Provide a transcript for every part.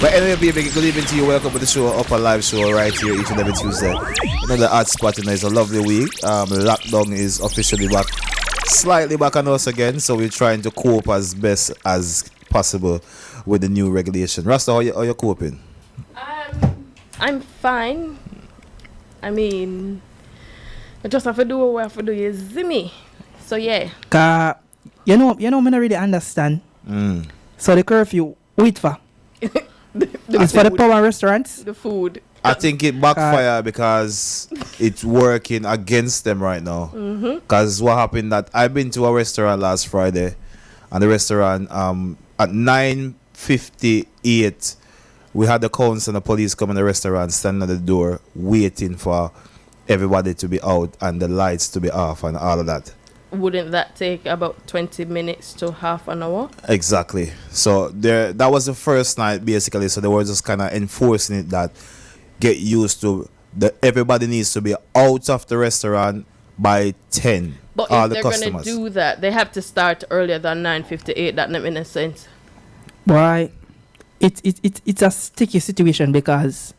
But anyway, baby, good evening to you. Welcome to the show, Upnlive show, right here each and every Tuesday. The hot spot, it's a lovely week. Lockdown is officially back, slightly back on us again, so we're trying to cope as best as possible with the new regulation. Rasta, how you coping? I'm fine. I mean, I just have to do what I have to do, you see me? So yeah. You know, I don't really understand. So the curfew, wait for? It's for the power restaurants? The food. I think it backfired because it's working against them right now. Because what happened that I've been to a restaurant last Friday, and the restaurant at 9:58 we had the council and the police come in the restaurant, standing at the door, waiting for everybody to be out and the lights to be off and all of that. Wouldn't that take about 20 minutes to half an hour? Exactly. So that was the first night basically. So they were just kind of enforcing it that get used to everybody needs to be out of the restaurant by 10. But all if the they're going to do that, they have to start earlier than 9:58. That doesn't make sense. Why? It's a sticky situation because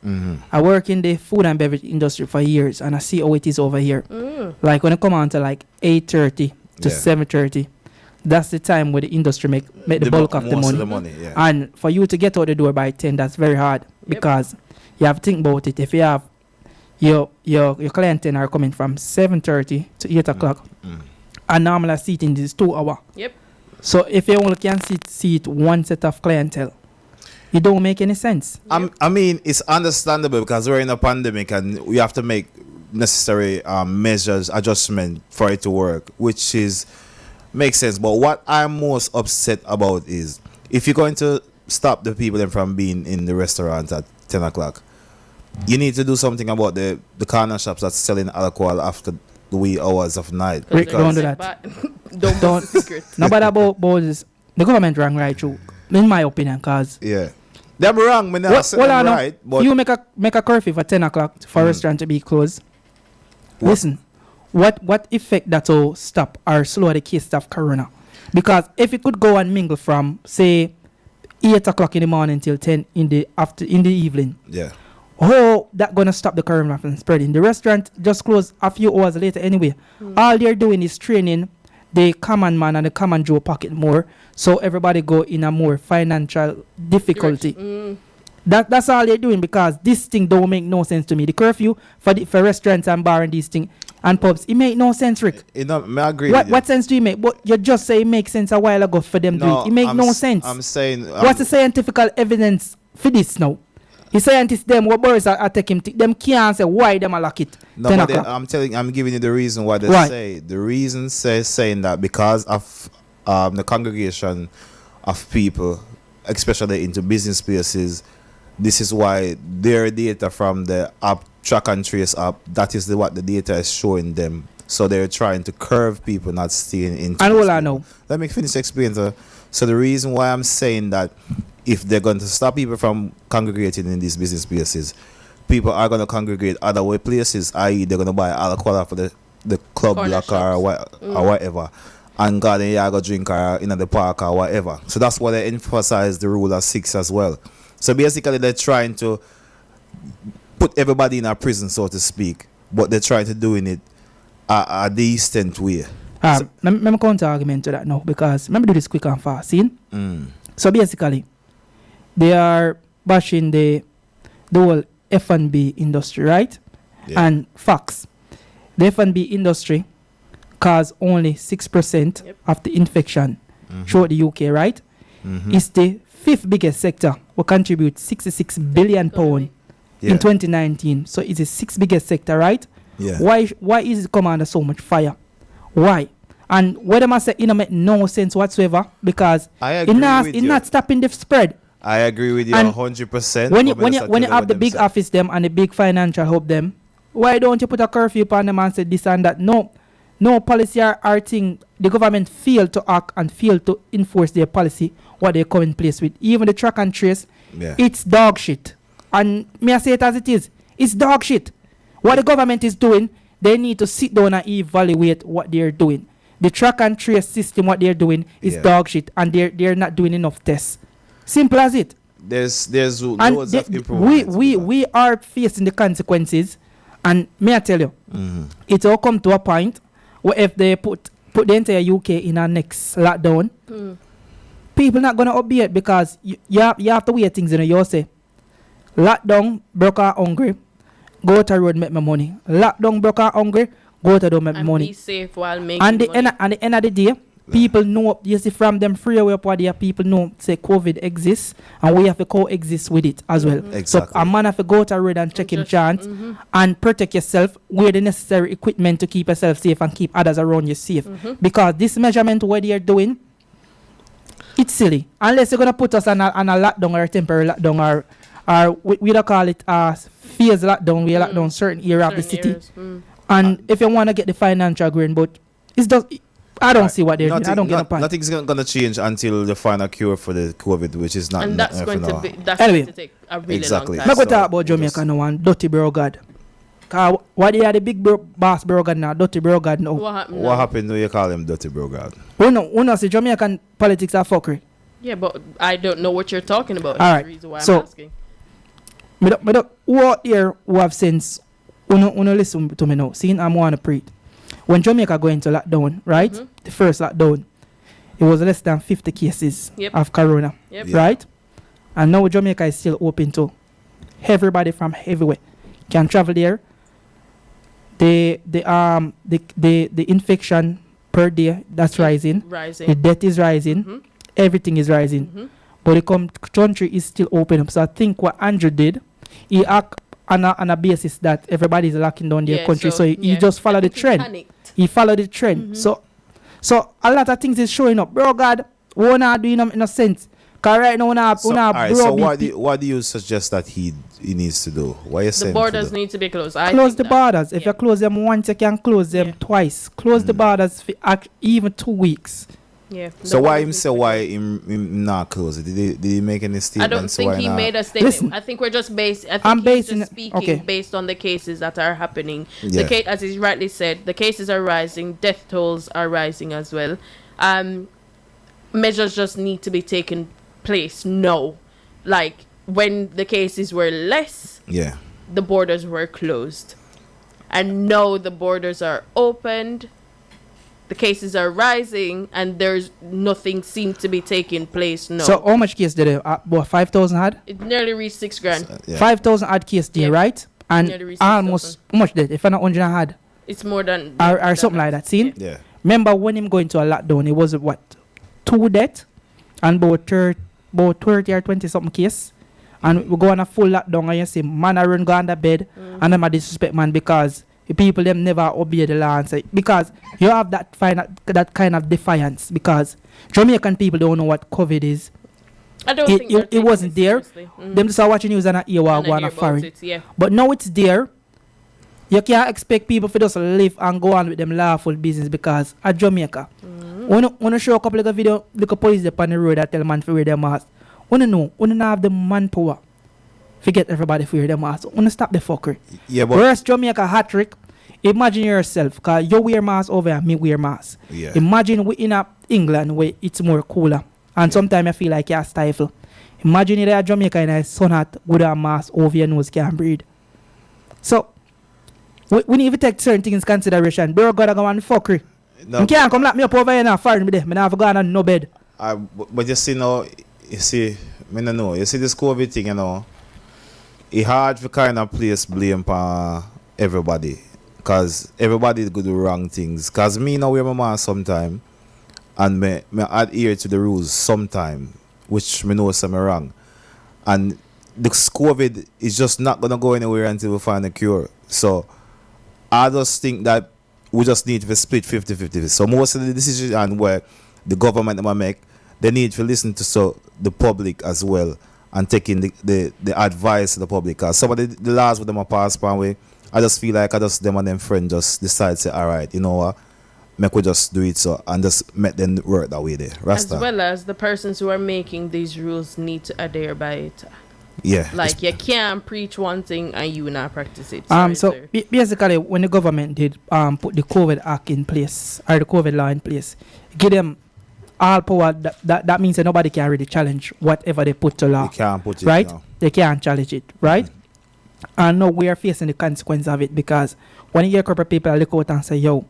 I work in the food and beverage industry for years and I see how it is over here. Like when it come on to like 8:30 to 7:30, that's the time where the industry make the bulk of the money. And for you to get out the door by 10, that's very hard because you have to think about it. If you have your clientele are coming from 7:30 to 8 o'clock, and normal seating is 2 hours. So if you only can seat one set of clientele, it don't make any sense. I mean, it's understandable because we're in a pandemic and we have to make necessary measures, adjustment for it to work, which makes sense. But what I'm most upset about is if you're going to stop the people from being in the restaurant at 10 o'clock, you need to do something about the corner shops that's selling alcohol after the wee hours of night. Rick, don't do that. don't. Nobody about this. The government wrong right through, in my opinion, because they're wrong. Me not saying right, but you make a curfew for 10 o'clock for a restaurant to be closed. Listen, what effect that will stop or slow the case of corona? Because if it could go and mingle from say 8 o'clock in the morning till 10 in the evening, how that gonna stop the corona from spreading? The restaurant just closed a few hours later anyway. All they're doing is training the common man and the common Joe pocket more, so everybody go in a more financial difficulty. That's all they're doing because this thing don't make no sense to me. The curfew for restaurants and bar and these things and pubs, it make no sense, Rick. I agree. What sense do you make? But you just say it makes sense a while ago for them doing it. It make no sense. I'm saying what's the scientific evidence for this now? The scientists them what boys are taking them can't say why them are lock it. No, but I'm giving you the reason why they say. The reason saying that because of the congregation of people, especially into business spaces, this is why their data from the app track and trace app, that is what the data is showing them. So they're trying to curve people not staying into. And all I know. Let me finish explaining. So the reason why I'm saying that if they're going to stop people from congregating in these business places, people are going to congregate other places, i.e. they're going to buy alcohol for the club block or whatever, and go and go drink or in the park or whatever. So that's why they emphasize the rule of 6 as well. So basically they're trying to put everybody in a prison, so to speak, but they're trying to do it a decent way. Let me counter argument to that now because let me do this quick and fast. See? So basically, they are bashing the whole F&B industry, right? And facts. The F&B industry cause only 6% of the infection throughout the UK, right? It's the 5th biggest sector. Will contribute £66 billion in 2019. So it's the 6th biggest sector, right? Why is it come under so much fire? Why? And what am I saying? It make no sense whatsoever because it's not stopping the spread. I agree with you 100%. When you have the big office them and the big financial hub them, why don't you put a curfew upon them and say this and that? No policy or thing. The government failed to act and failed to enforce their policy what they come in place with. Even the track and trace, it's dog shit. And may I say it as it is? It's dog shit. What the government is doing, they need to sit down and evaluate what they're doing. The track and trace system, what they're doing is dog shit, and they're not doing enough tests. Simple as it. there's And loads of improvements. we are facing the consequences, and may I tell you, it will come to a point where if they put the entire UK in our next lockdown, people not gonna obey it because you have to weigh things. You say lockdown, broke out hungry, go to road make my money. Lockdown, broke out hungry, go to do make And money. be safe while making And the money. end, at the end of the day, people know, you see, from them freeway up there, people know, say, COVID exists, and we have to coexist with it as well. Exactly. So a man have to go to road and check him chance and protect yourself, wear the necessary equipment to keep yourself safe and keep others around you safe. Because this measurement, what they're doing, it's silly. Unless you're going to put us on a lockdown or a temporary lockdown or we don't call it phase lockdown, we lock down certain area of the Certain city. areas. And if you want to get the financial gain, but it's just, I don't see what they're doing. I don't get the point. Nothing's gonna change until they find a cure for the COVID, which is not. And that's not going for to now. be Anyway. going to take a really Exactly. long I'm time. going to So, talk about Jamaica just- now and Dirty Bro God. Because what they are the big boss Bro God now, Dirty Bro God now. What happened? What now? happened when you call him Dirty Bro God? We know see Jamaican politics are fuckery. Yeah, but I don't know what you're talking about. All That's right. the reason why So- I'm asking. Who out here who have sense, uno listen to me now. Seeing I'm want to preach. When Jamaica go into lockdown, right? The first lockdown, it was less than 50 cases Yep. of corona, Yep. Yeah. right? And now Jamaica is still open to everybody from everywhere can travel there. The infection per day that's rising. The Rising. death is rising. Everything is rising. But the country is still open up. So I think what Andrew did, he act on a basis that everybody is locking down their Yeah, country. So he yeah. just follow I the think he trend. panicked. He followed the trend. So a lot of things is showing up. Bro God, we not doing them in a sense. Cause right now we not So, alright, bro so big what do you suggest that he needs to do? What are you The saying? borders to do? need to be closed. close the borders. If yeah. you close them once, you can close them Yeah. twice. Close the borders for even 2 weeks. Yeah. So the why borders him need say to be why closed. him not close it? Did he make any I statements? don't think why he not? made a statement. Listen. I think we're just based. I think I'm he's basing just it- speaking okay. based on the cases that are happening. Yeah. As he rightly said, the cases are rising. Death tolls are rising as well. Measures just need to be taken place now. Like when the cases were less, Yeah. the borders were closed, and now the borders are opened. The cases are rising, and there's nothing seems to be taking place now. So how much case did they? About 5,000 had? It nearly reached 6 grand. Yeah. 5,000 had case there, Yeah. right? And Nearly reached almost 6,000. how much did? If I not 100 had, It's more than or something like that. See? Yeah. Remember when him going to a lockdown, it was what 2 death and about 30 or 20 something case. And we go on a full lockdown and you see man a run go under bed and them a disrespect man because the people them never obey the law and say, because you have that kind of defiance because Jamaican people don't know what COVID is. I don't It- think it- they're it taking wasn't there. seriously. Mhm. Them just are watching news and a ear And while I go on hear a about foreign. it, yeah. But now it's there. You can't expect people to just live and go on with them lawful business because at Jamaica, when you show a couple of video, look at police up on the road that tell man to wear their mask. When you know, when you have the manpower, forget everybody to wear their mask. When you stop the fuckery. Yeah, but Whereas Jamaica hat trick, imagine yourself, cause you wear mask over and me wear mask. yeah. Imagine we in a England where it's more cooler and sometimes I feel like you stifle. Imagine it at Jamaica and a sun hat with a mask over your nose can't breathe. So we need to take certain things into consideration. Bro gotta go on fuckery. No, You can't come lock me up over here now, foreign me there. Me never go on no bed. but you see now, you see, me no know. You see this COVID thing, you know. It hard to kind of place blame on everybody, cause everybody go do wrong things. Cause me now wear my mask sometime, and me adhere to the rules sometime, which me know some wrong, and this COVID is just not gonna go anywhere until we find a cure. So I just think that we just need to split 50-50. So most of the decisions and where the government might make, they need to listen to the public as well and take in the advice of the public. Cause some of the laws with them are passed by way, I just feel like them and them friends just decide say, all right, you know what, make we just do it so and just make them work that way there. Rasta. As well as the persons who are making these rules need to adhere by it. Yeah. Like you can't preach one thing and you not practice it. Sorry, So sir. basically, when the government did put the COVID act in place or the COVID law in place, give them all power, that means that nobody can really challenge whatever they put to law. You can't put it, right? no. They can't challenge it, right? And now we are facing the consequence of it, because when you hear corporate people look out and say, yo,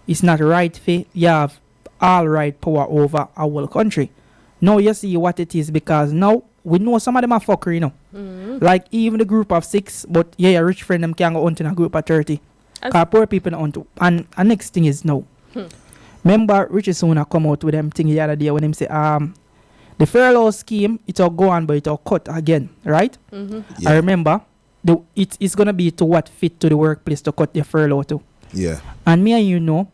it's not right for you have all right power over our whole country. Now you see what it is, because now we know some of them are fuckery, you know. Like even the group of 6, but yeah, your rich friend them can go on to a group of 30. Because poor people on to. And next thing is no. Remember Richie Suna come out with them thing the other day when him say the furlough scheme it'll go on but it'll cut again, right? Yeah. I remember it's gonna be to what fit to the workplace to cut your furlough to. Yeah. And me and you know,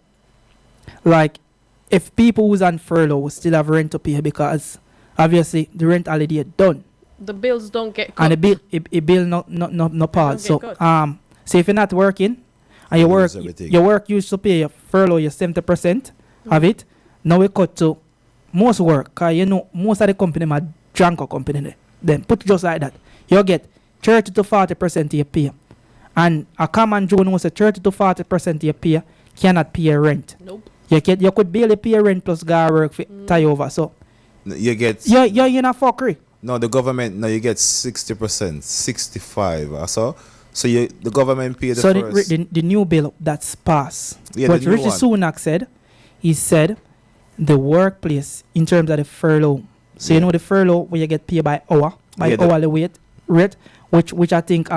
like if people who's on furlough still have rent to pay, because obviously the rent holiday done. The bills don't get cut. And the bill no pause. So get cut. so if you're not working and You lose everything. your work used to pay your furlough your 70% of it, now we cut to most work, because you know most of the company are junker company there. Then put it just like that. You get 30 to 40% of your pay. And a common Joe knows that 30 to 40% of your pay cannot pay your rent. Nope. You could barely pay your rent plus go work for tie over. So You get you're not fuckery. no, the government. No, you get 60%, 65 or so. So the government pay the So first. the new bill that's passed, Yeah, what the new Richie one. Sunak said, he said the workplace in terms of the furlough. So you Yeah. know the furlough where you get paid by hour, by Yeah, the- hourly rate, which I think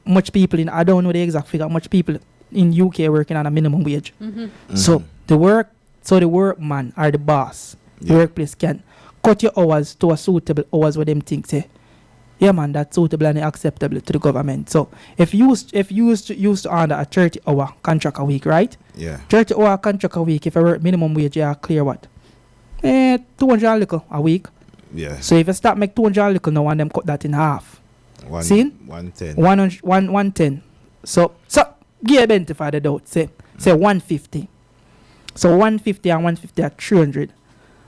much people in, I don't know the exact figure, much people in UK working on a minimum wage. So the workman or the boss, the Yeah. workplace can cut your hours to a suitable hours where them think say, yeah man, that's suitable and acceptable to the government. So if you used to under a 30-hour contract a week, right? Yeah. 30-hour contract a week, if I work minimum wage, you are clear what? 200 and little a week. Yeah. So if you start make 200 and little now and them cut that in half. See? 110. 110. So give a benefit for the doubt. Say 150. So 150 and 150 are 300.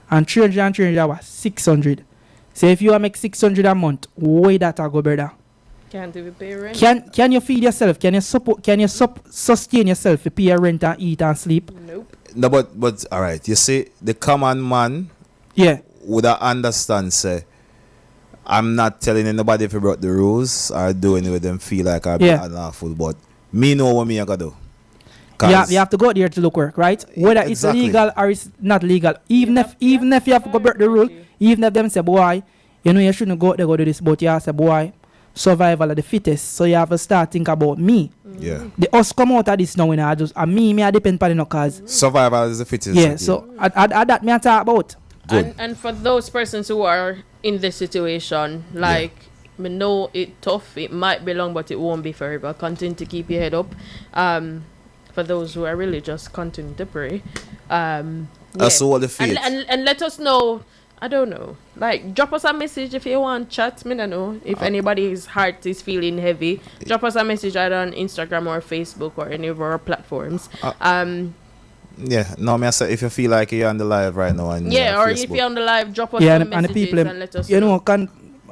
And 300 and 300 are 600. So if you make 600 a month, where that I go, brother? Can't even pay rent. Can you feed yourself? Can you sustain yourself to pay your rent and eat and sleep? Nope. No, but all right. You see, the common man Yeah. would understand. Say, I'm not telling anybody if you broke the rules or doing it with them feel like I'm Yeah. unlawful. But me know what me I gotta do. You have to go there to look work, right? Whether Exactly. it's legal or it's not legal. Even if you have to go break the rule, even if them say, boy, you know you shouldn't go there go do this, but you have to say, boy, survival of the fittest. So you have to start think about me. Yeah. The us come out of this now, and I depend on the cause. Survival is the fittest. Yeah, so at that me I talk about. Good. And for those persons who are in this situation, like me know it tough, it might be long, but it won't be forever. Continue to keep your head up. For those who are really just continue to pray. That's all the faith. And let us know. I don't know. Like, drop us a message if you want chat. Me don't know if anybody's heart is feeling heavy. Drop us a message either on Instagram or Facebook or any of our platforms. Yeah, no, me I say if you feel like you're on the live right now and Yeah, or Facebook. if you're on the live, drop us Yeah, some and the messages people, and let us you know,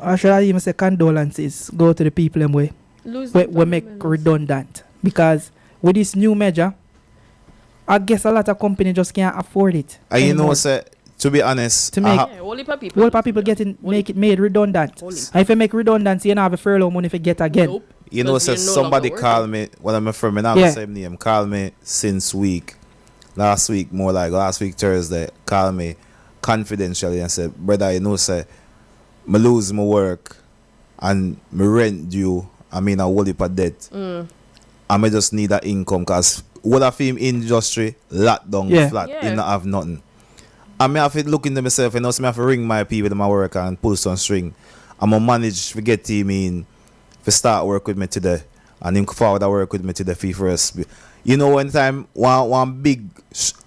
I should even say condolences go to the people them way we make redundant, because with this new measure, I guess a lot of company just can't afford it. And you know, anymore. say to be honest, To make- Yeah, whole heap of people. Whole lot of people make it made redundant. Holy. And if you make redundancy, you don't have a furlough money if you get again. Nope. you know, say Because you're no somebody longer call working. me. Well, I'm a friend. Me not Yeah. the same name. Call me since last week, more like last week Thursday. Call me confidentially and said, brother, you know, say me lose my work and my rent due. I mean, a whole heap of debt. I may just need that income because all the film industry locked down Yeah. flat. Yeah. You not have nothing. I may have to look into myself and also me have to ring my people in my work and pull some string. I'm gonna manage to get team in to start work with me today and then forward to work with me today for first. You know, one time one big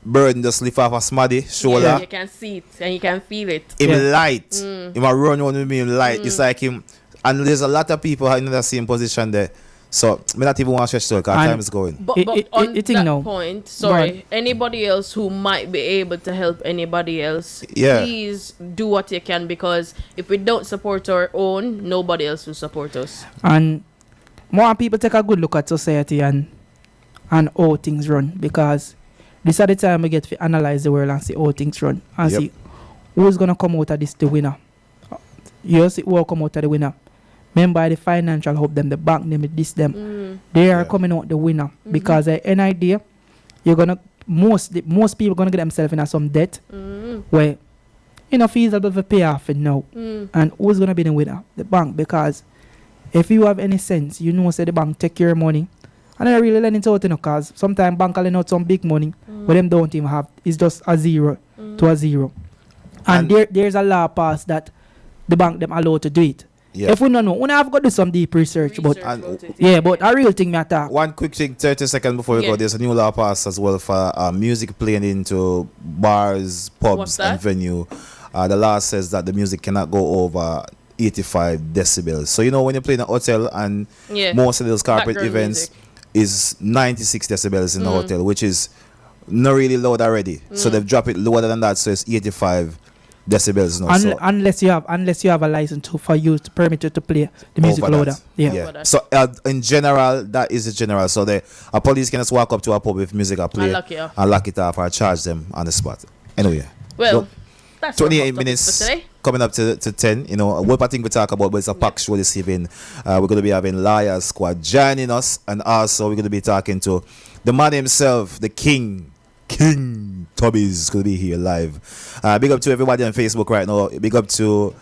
burden just lift off a smaddy shoulder. Yeah, you can see it and you can feel it. Him Yeah. light. Him a run on with me him light. It's like him, and there's a lot of people in the same position there. So me not even want to stretch because And- time is going. But, It on thing that now. point, sorry, anybody else who might be able to help anybody else, Yeah. please do what you can, because if we don't support our own, nobody else will support us. And more people take a good look at society and how things run, because This is the time we get to analyze the world and see how things run and Yep. see who's gonna come out of this the winner. You see who will come out of the winner. Remember the financial help them, the bank them, this them. They are Yeah. coming out the winner because at any idea you're gonna most people gonna get themselves in some debt where feasible to pay off it now. And who's gonna be the winner? The bank, because if you have any sense, say the bank take your money. And I really lending out, because sometimes bank lend out some big money, but them don't even have. It's just a zero to a zero. And there's a law passed that the bank them allowed to do it. Yeah. If we don't know, we have got to do some deep research, but about it, yeah, but a real thing matter. One quick thing, 30 seconds before we Yeah. go. There's a new law passed as well for music playing into bars, What's pubs, that? and venue. The law says that the music cannot go over 85 decibels. So when you play in a hotel and Yeah. most of those corporate Background events music. is 96 decibels in the hotel, which is not really loud already. So they've dropped it lower than that, so it's 85 decibels now. So Unless you have a license for you to permit you to play the music over louder. that. Yeah. Over that. So in general, that is the general. So a police can just walk up to a pub if music are playing And lock it off. or charge them on the spot. Anyway, Well, look, that's our 28 hot topics minutes for today. coming up to 10. What I think we talk about, but it's a packed show this evening. We're going to be having Liars Squad joining us, and also we're going to be talking to the man himself, the King Tubby's going to be here live. Big up to everybody on Facebook right now. Big up to